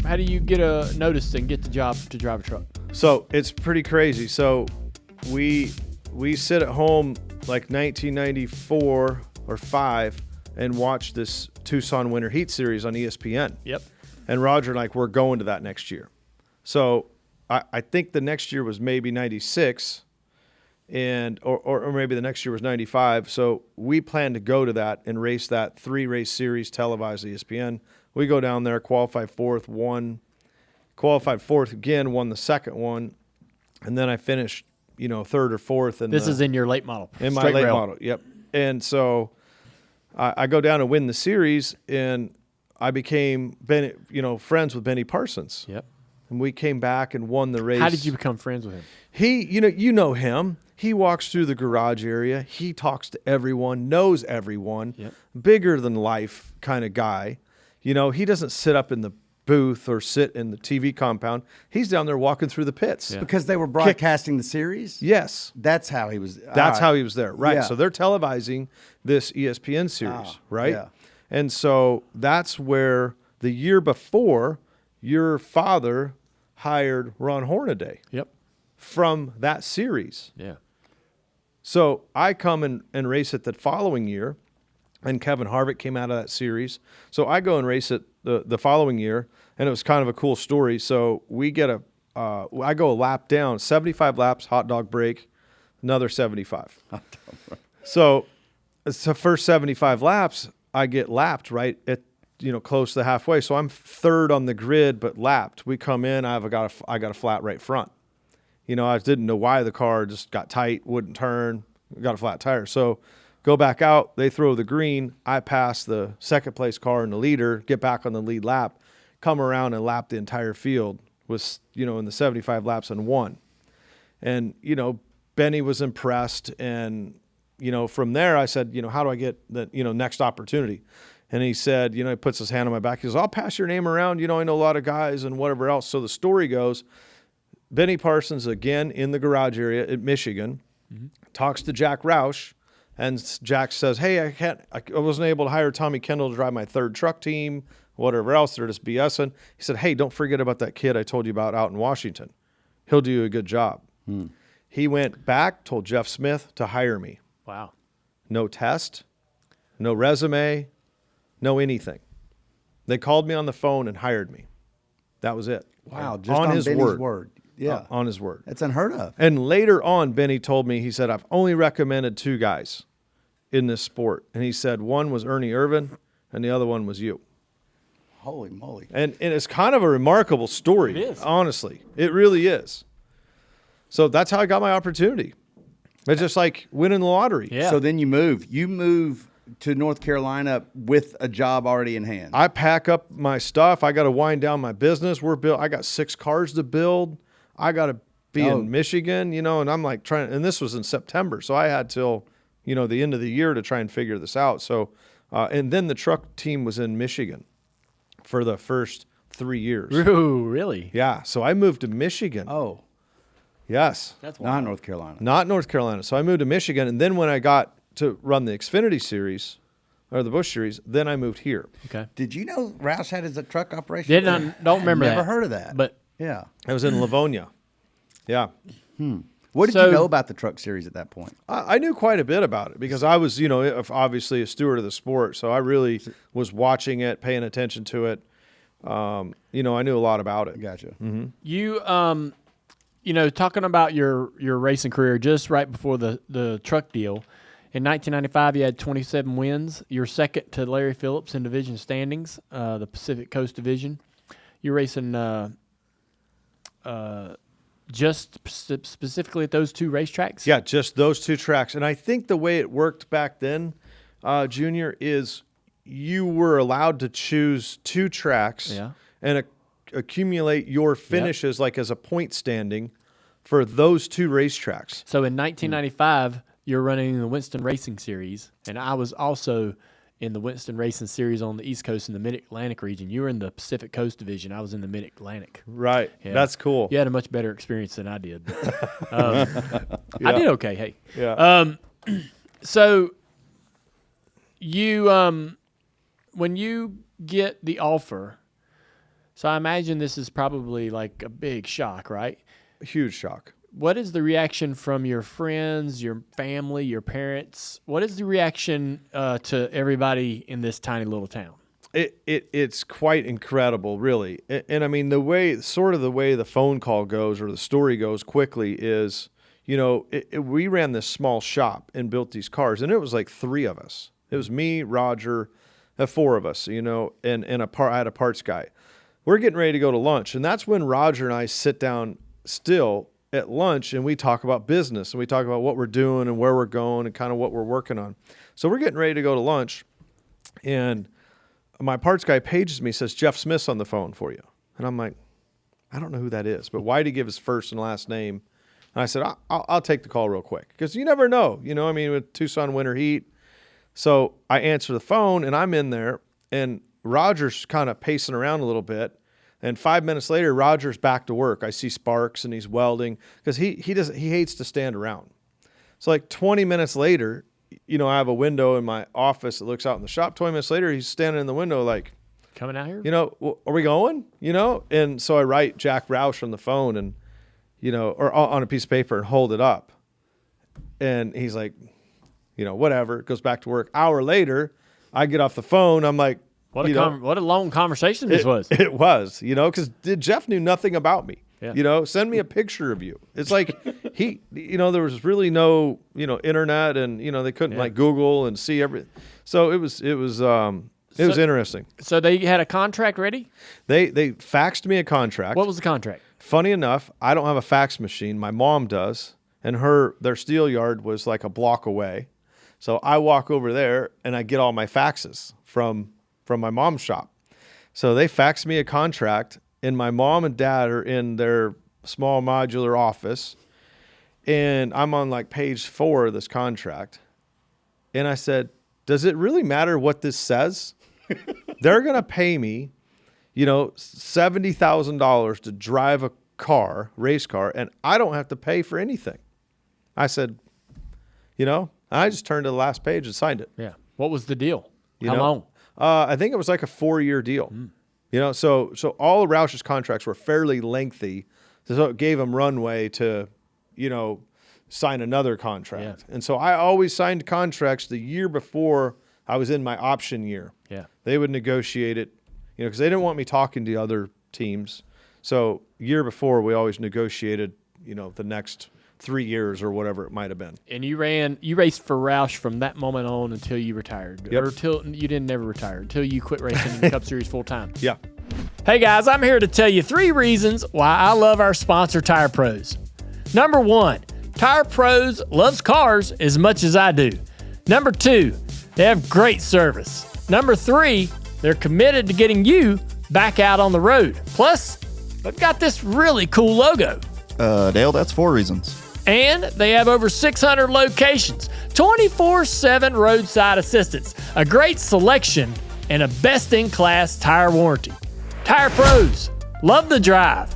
How do you get a notice and get the job to drive a truck? So it's pretty crazy. So we sit at home like 1994 or 5 and watch this Tucson Winter Heat Series on ESPN. Yep. And Roger and we're going to that next year. So I think the next year was maybe 96 or maybe the next year was 95. So we plan to go to that and race that 3-race series televised at ESPN. We go down there, qualified fourth again, won the second one, and then I finished, third or fourth. And this is in your late model. In my late model, yep. And so I go down and win the series, and I became friends with Benny Parsons. Yep. And we came back and won the race. How did you become friends with him? He, you know him. He walks through the garage area. He talks to everyone, knows everyone. Yep. Bigger than life kind of guy. He doesn't sit up in the booth or sit in the TV compound. He's down there walking through the pits. Yeah. Because they were broadcasting the series? Yes. That's how he was. That's how he was there. Right. Yeah. So they're televising this ESPN series, right? Yeah. And so that's where the year before your father hired Ron Hornaday. Yep. From that series. Yeah. So I come and race it the following year, and Kevin Harvick came out of that series. So I go and race it the following year, and it was kind of a cool story. So we get I go a lap down, 75 laps, hot dog break, another 75. So it's the first 75 laps, I get lapped right at close to the halfway. So I'm third on the grid, but lapped. We come in, I got a flat right front. I didn't know why the car just got tight, wouldn't turn, got a flat tire. So go back out, they throw the green, I pass the second place car and the leader, get back on the lead lap, come around and lap the entire field with, in the 75 laps and won. And, Benny was impressed. And, from there I said, how do I get the, next opportunity? And he said, he puts his hand on my back. He goes, I'll pass your name around. I know a lot of guys and whatever else. So the story goes, Benny Parsons, again, in the garage area at Michigan, talks to Jack Roush, and Jack says, hey, I wasn't able to hire Tommy Kendall to drive my third truck team, whatever else. They're just BSing. He said, hey, don't forget about that kid I told you about out in Washington. He'll do a good job. He went back, told Geoff Smith to hire me. Wow. No test, no resume, no anything. They called me on the phone and hired me. That was it. Wow, just on his Benny's word. Yeah. On his word. That's unheard of. And later on, Benny told me, he said, I've only recommended 2 guys in this sport. And he said one was Ernie Irvin and the other one was you. Holy moly. And it's kind of a remarkable story. It is. Honestly. It really is. So that's how I got my opportunity. It's just like winning the lottery. Yeah. So then you move. You move to North Carolina with a job already in hand. I pack up my stuff. I got to wind down my business. I got 6 cars to build. I got to be in Michigan, and I'm like and this was in September. So I had till, the end of the year to try and figure this out. So, and then the truck team was in Michigan for the first 3 years. Ooh, really? Yeah. So I moved to Michigan. Oh. Yes. That's Not North Carolina. Not North Carolina. So I moved to Michigan. And then when I got to run the Xfinity series or the Busch series, then I moved here. Okay. Did you know Roush had his truck operation? Don't remember that. Never heard of that. But yeah. I was in Livonia. Yeah. What did you know about the truck series at that point? I knew quite a bit about it because I was, obviously a steward of the sport. So I really was watching it, paying attention to it. I knew a lot about it. Gotcha. Mm-hmm. You, talking about your racing career just right before the truck deal, in 1995 you had 27 wins. You're second to Larry Phillips in division standings, the Pacific Coast Division. You're racing just specifically at those 2 racetracks? Yeah, just those 2 tracks. And I think the way it worked back then, Junior, is you were allowed to choose 2 tracks and accumulate your finishes like as a point standing for those 2 racetracks. So in 1995, you're running the Winston Racing Series, and I was also in the Winston Racing Series on the East Coast in the Mid-Atlantic region. You were in the Pacific Coast Division. I was in the Mid-Atlantic. Right. Yeah. That's cool. You had a much better experience than I did. I did okay, hey. Yeah. So you when you get the offer, So I imagine this is probably like a big shock, right? A huge shock. What is the reaction from your friends, your family, your parents? What is the reaction to everybody in this tiny little town? It's quite incredible, really. And I mean, the way the phone call goes or the story goes quickly is, we ran this small shop and built these cars, and it was like 3 of us. It was me, Roger, 4 of us, and I had a parts guy. We're getting ready to go to lunch, and that's when Roger and I sit down still at lunch, and we talk about business, and we talk about what we're doing and where we're going and kind of what we're working on. So we're getting ready to go to lunch, and my parts guy pages me, says, Geoff Smith's on the phone for you. And I'm like, I don't know who that is, but why'd he give his first and last name? And I said, I'll take the call real quick, because you never know, with Tucson Winter Heat. So I answer the phone, and I'm in there, and Roger's kind of pacing around a little bit. And 5 minutes later, Roger's back to work. I see sparks, and he's welding, because he hates to stand around. So like 20 minutes later, I have a window in my office that looks out in the shop. 20 minutes later, he's standing in the window like, coming out here? Are we going? And so I write Jack Roush on the phone and, or on a piece of paper and hold it up. And he's like, whatever. Goes back to work. Hour later, I get off the phone. I'm like, what a long conversation this was. It was, because Geoff knew nothing about me. Yeah. Send me a picture of you. It's like there was really no, internet, and they couldn't like Google and see everything. So it was interesting. So they had a contract ready? They faxed me a contract. What was the contract? Funny enough, I don't have a fax machine. My mom does, and their steel yard was like a block away. So I walk over there and I get all my faxes from my mom's shop. So they faxed me a contract. And my mom and dad are in their small modular office, and I'm on like page 4 of this contract. And I said, does it really matter what this says? They're going to pay me, $70,000 to drive a race car, and I don't have to pay for anything. I said, I just turned to the last page and signed it. Yeah. What was the deal? How long? I think it was like a 4-year deal. So all of Roush's contracts were fairly lengthy, so it gave him runway to, sign another contract. Yeah. And so I always signed contracts the year before I was in my option year. Yeah. They would negotiate it, because they didn't want me talking to other teams. So year before, we always negotiated, the next 3 years or whatever it might have been. And you raced for Roush from that moment on until you retired. Yep. Or until you didn't never retire, until you quit racing in the Cup Series full time. Yeah. Hey guys, I'm here to tell you 3 reasons why I love our sponsor, Tire Pros. Number 1, Tire Pros loves cars as much as I do. Number 2, they have great service. Number 3, they're committed to getting you back out on the road. Plus, they've got this really cool logo. Dale, that's 4 reasons. And they have over 600 locations, 24/7 roadside assistance, a great selection, and a best-in-class tire warranty. Tire Pros, love the drive.